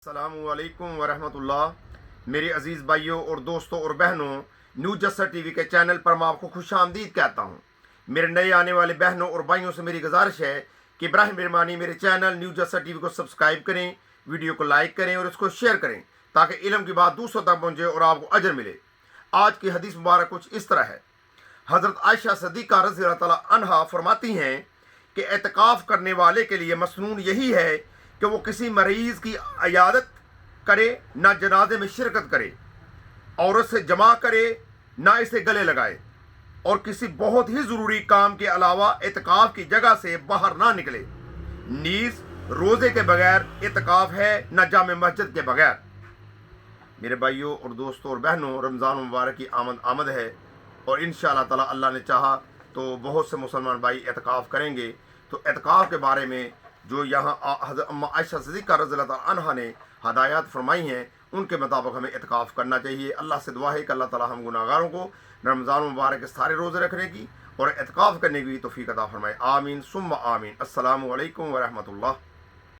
अस्सलामुअलैकुम वरहमतुल्लाह। मेरे अज़ीज़ भाइयों और दोस्तों और बहनों, न्यू जस्सर टीवी के चैनल पर मैं आपको खुश आमदीद कहता हूँ। मेरे नए आने वाले बहनों और भाइयों से मेरी गुजारिश है कि बराह मेहरबानी मेरे चैनल न्यू जस्सर टीवी को सब्सक्राइब करें, वीडियो को लाइक करें और इसको शेयर करें ताकि इल्म की बात दूसरों तक पहुँचे और आपको अजर मिले। आज की हदीस मुबारक कुछ इस तरह है। हज़रत आयशा सिद्दीक़ा रज़ी अल्लाह तआला अन्हा फरमाती हैं कि एतकाफ़ करने वाले के लिए मसनून यही है कि वो किसी मरीज़ की इयादत करे, ना जनाजे में शिरकत करे, औरत से जमा करे, ना इसे गले लगाए, और किसी बहुत ही ज़रूरी काम के अलावा एतकाफ़ की जगह से बाहर ना निकले। नीज़ रोज़े के बगैर एतकाफ़ है, ना जामे मस्जिद के बगैर। मेरे भाइयों और दोस्तों और बहनों, रमज़ान मुबारक की आमद है और इंशाअल्लाह ताला अल्लाह ने चाहा तो बहुत से मुसलमान भाई एतकाफ़ करेंगे। तो एतकाफ़ के बारे में जो यहाँ हज़रत आयशा सिद्दीक़ा रज़ियल्लाहु अन्हा ने हदायत फरमाई हैं, उनके मुताबिक हमें एतकाफ़ करना चाहिए। अल्लाह से दुआ है कि अल्लाह ताला हम गुनाहगारों को रमज़ान मुबारक के सारे रोज़े रखने की और एतकाफ़ करने की तौफ़ीक़ अता फरमाए। आमीन सुम्मा आमीन। अस्सलामु अलैकुम व रहमतुल्लाह।